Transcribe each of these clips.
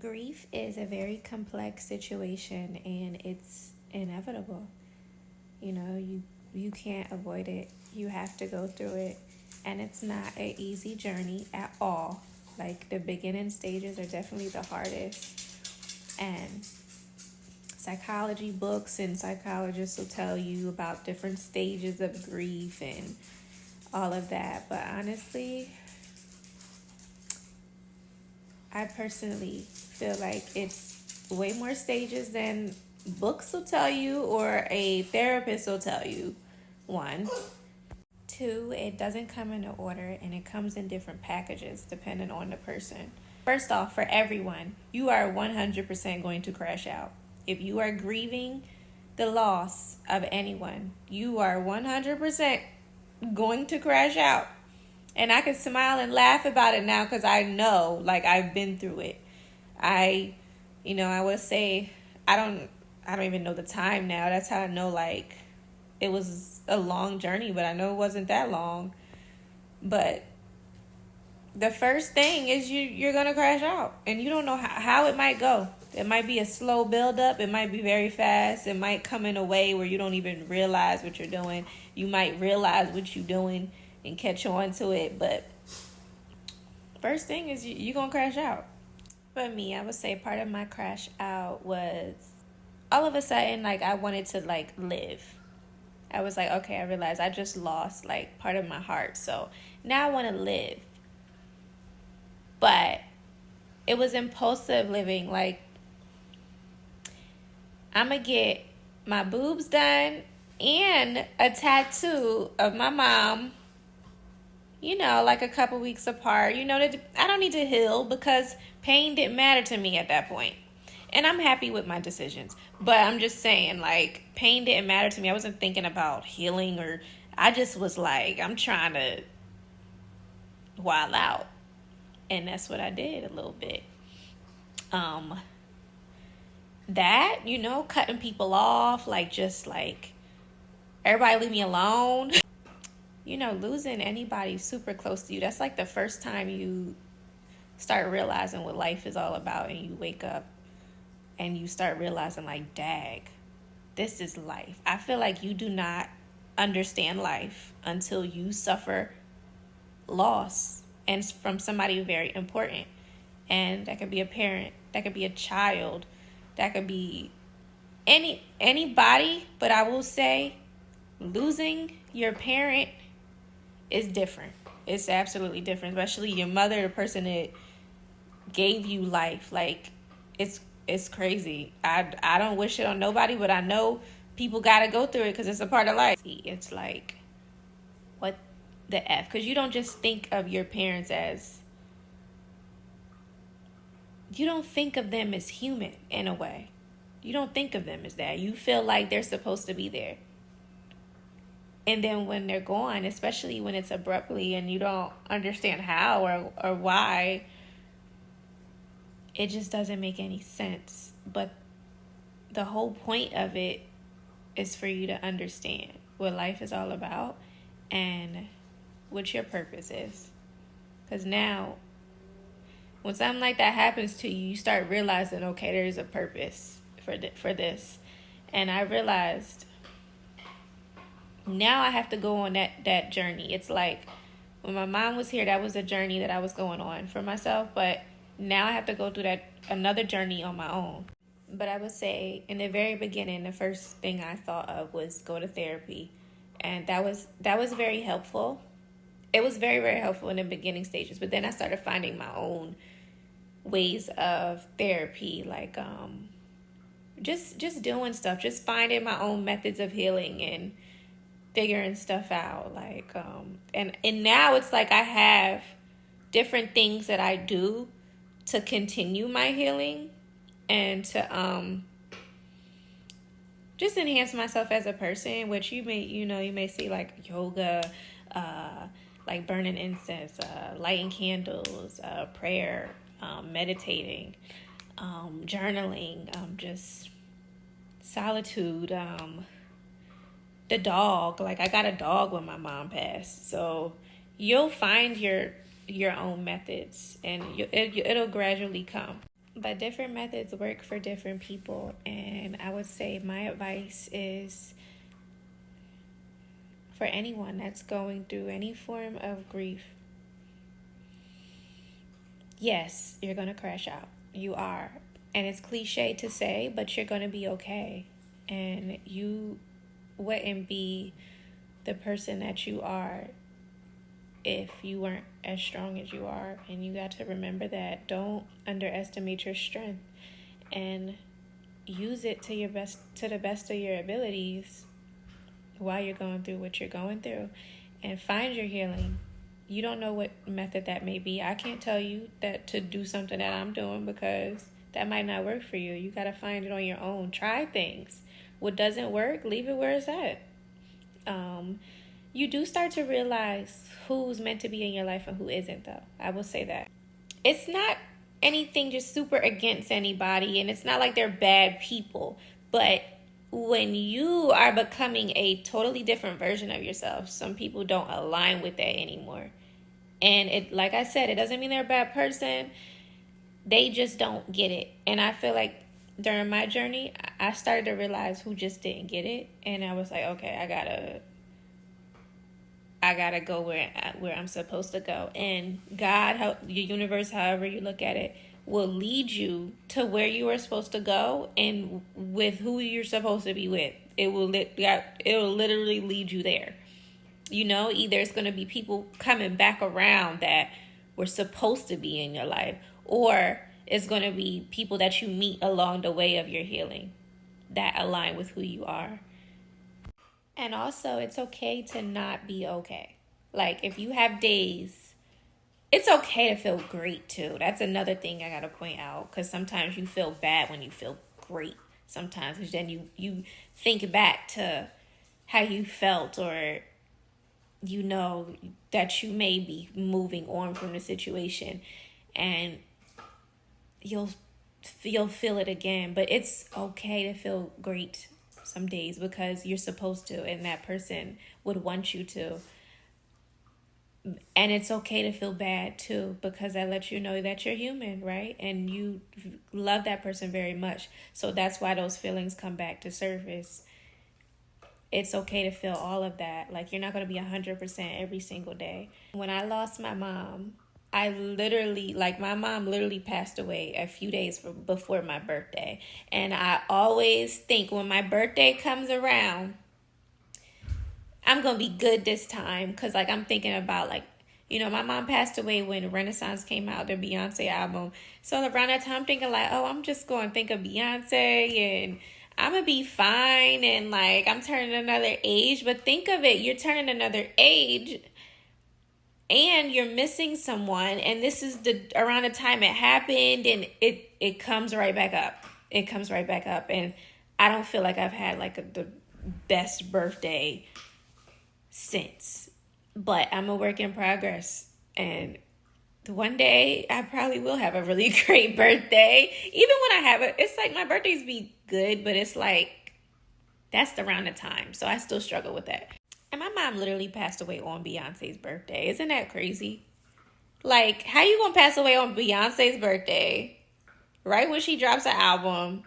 Grief is a very complex situation and it's inevitable. You can't avoid it. You have to go through it. And it's not an easy journey at all. Like, the beginning stages are definitely the hardest. And psychology books and psychologists will tell you about different stages of grief and all of that. But honestly, I personally feel like it's way more stages than books will tell you or a therapist will tell you. 1. 2, it doesn't come in order, and it comes in different packages depending on the person. First off, for everyone, you are 100% going to crash out. If you are grieving the loss of anyone, you are 100% going to crash out. And I can smile and laugh about it now because I know, like, I've been through it. I would say, I don't even know the time now. That's how I know, like, it was a long journey, but I know it wasn't that long. But the first thing is you're going to crash out, and you don't know how it might go. It might be a slow buildup. It might be very fast. It might come in a way where you don't even realize what you're doing. You might realize what you're doing and catch on to it. But first thing is you're going to crash out. For me, I would say part of my crash out was all of a sudden, like, I wanted to, like, live. I was like, okay, I realized I just lost, like, part of my heart. So now I want to live. But it was impulsive living. Like, I'm going to get my boobs done and a tattoo of my mom, like a couple weeks apart. I don't need to heal because pain didn't matter to me at that point. And I'm happy with my decisions. But I'm just saying, like, pain didn't matter to me. I wasn't thinking about healing, or I just was like, I'm trying to wild out. And that's what I did a little bit. That, cutting people off, like, just like, everybody leave me alone. Losing anybody super close to you, that's like the first time you start realizing what life is all about, and you wake up and you start realizing, like, dag, this is life. I feel like you do not understand life until you suffer loss, and from somebody very important. And that could be a parent, that could be a child, that could be anybody. But I will say, losing your parent is different. It's absolutely different, especially your mother, the person that gave you life. Like, it's crazy. I don't wish it on nobody, but I know people got to go through it because it's a part of life. It's like, what the F? Because you don't just think of your parents as, you don't think of them as human in a way. You don't think of them as that. You feel like they're supposed to be there. And then when they're gone, especially when it's abruptly and you don't understand how or why, it just doesn't make any sense. But the whole point of it is for you to understand what life is all about and what your purpose is. Because now, when something like that happens to you, you start realizing, okay, there's a purpose for this. And I realized now I have to go on that journey. It's like, when my mom was here, that was a journey that I was going on for myself. But now I have to go through another journey on my own. But I would say, in the very beginning, the first thing I thought of was go to therapy. And that was very helpful. It was very, very helpful in the beginning stages. But then I started finding my own ways of therapy, like just doing stuff, just finding my own methods of healing and figuring stuff out. Like and now it's like I have different things that I do to continue my healing and to just enhance myself as a person, which you may see, like yoga, like burning incense, lighting candles, prayer, meditating, journaling, just solitude, the dog. Like, I got a dog when my mom passed, so you'll find your own methods, and it'll gradually come. But different methods work for different people. And I would say my advice is for anyone that's going through any form of grief. Yes, you're going to crash out. You are. And it's cliche to say, but you're going to be okay. And you wouldn't be the person that you are if you weren't as strong as you are. And you got to remember that. Don't underestimate your strength, and use it to the best of your abilities while you're going through what you're going through, and find your healing. You don't know what method that may be. I can't tell you that to do something that I'm doing, because that might not work for you. You got to find it on your own. Try things. What doesn't work, leave it where it's at. You do start to realize who's meant to be in your life and who isn't, though. I will say that. It's not anything just super against anybody, and it's not like they're bad people. But when you are becoming a totally different version of yourself, some people don't align with that anymore. And it, like I said, it doesn't mean they're a bad person. They just don't get it. And I feel like during my journey, I started to realize who just didn't get it. And I was like, okay, I gotta go where I'm supposed to go. And God, your universe, however you look at it, will lead you to where you are supposed to go and with who you're supposed to be with. It will literally lead you there. Either it's going to be people coming back around that were supposed to be in your life, or it's going to be people that you meet along the way of your healing that align with who you are. And also, it's okay to not be okay. Like, if you have days, it's okay to feel great too. That's another thing I got to point out, because sometimes you feel bad when you feel great. Sometimes, because then you think back to how you felt, or that you may be moving on from the situation, and you'll feel it again. But it's okay to feel great some days, because you're supposed to, and that person would want you to. And it's okay to feel bad too, because that lets you know that you're human, right? And you love that person very much. So that's why those feelings come back to surface. It's okay to feel all of that. Like, you're not going to be 100% every single day. When I lost my mom, my mom literally passed away a few days before my birthday. And I always think when my birthday comes around, I'm going to be good this time. Because, I'm thinking about, my mom passed away when Renaissance came out, the Beyonce album. So around that time, I'm thinking, I'm just going to think of Beyonce, and I'm going to be fine. And, I'm turning another age. But think of it. You're turning another age, and you're missing someone, and this is around the time it happened, and it comes right back up. It comes right back up, and I don't feel like I've had the best birthday since. But I'm a work in progress, and one day I probably will have a really great birthday. Even when I have it, it's my birthdays be good, but it's that's around the time, so I still struggle with that. And my mom literally passed away on Beyonce's birthday. Isn't that crazy? How you gonna pass away on Beyonce's birthday, right when she drops an album,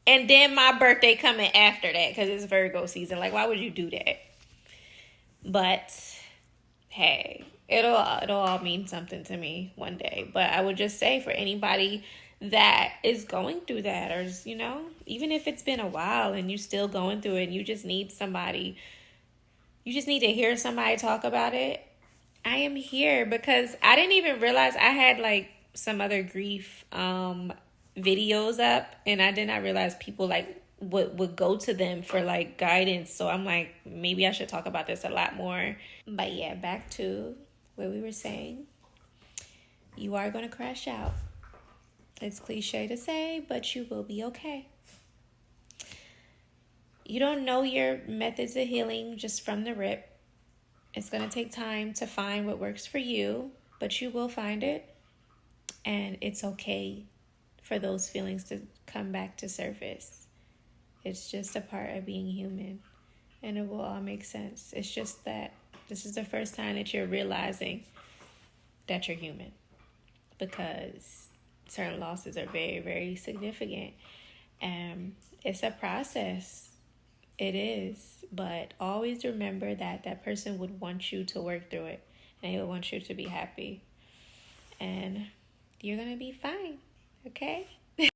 and then my birthday coming after that because it's Virgo season? Why would you do that? But hey, it'll all mean something to me one day. But I would just say, for anybody that is going through that, or even if it's been a while and you're still going through it, and you just need to hear somebody talk about it, I am here, because I didn't even realize I had some other grief videos up, and I did not realize people would go to them for guidance. So I'm maybe I should talk about this a lot more. But yeah, back to what we were saying. You are going to crash out. It's cliche to say, but you will be okay. You don't know your methods of healing just from the rip. It's going to take time to find what works for you, but you will find it. And it's okay for those feelings to come back to surface. It's just a part of being human, and it will all make sense. It's just that this is the first time that you're realizing that you're human, because certain losses are very, very significant. And it's a process. It is. But always remember that that person would want you to work through it. And they would want you to be happy. And you're going to be fine. Okay?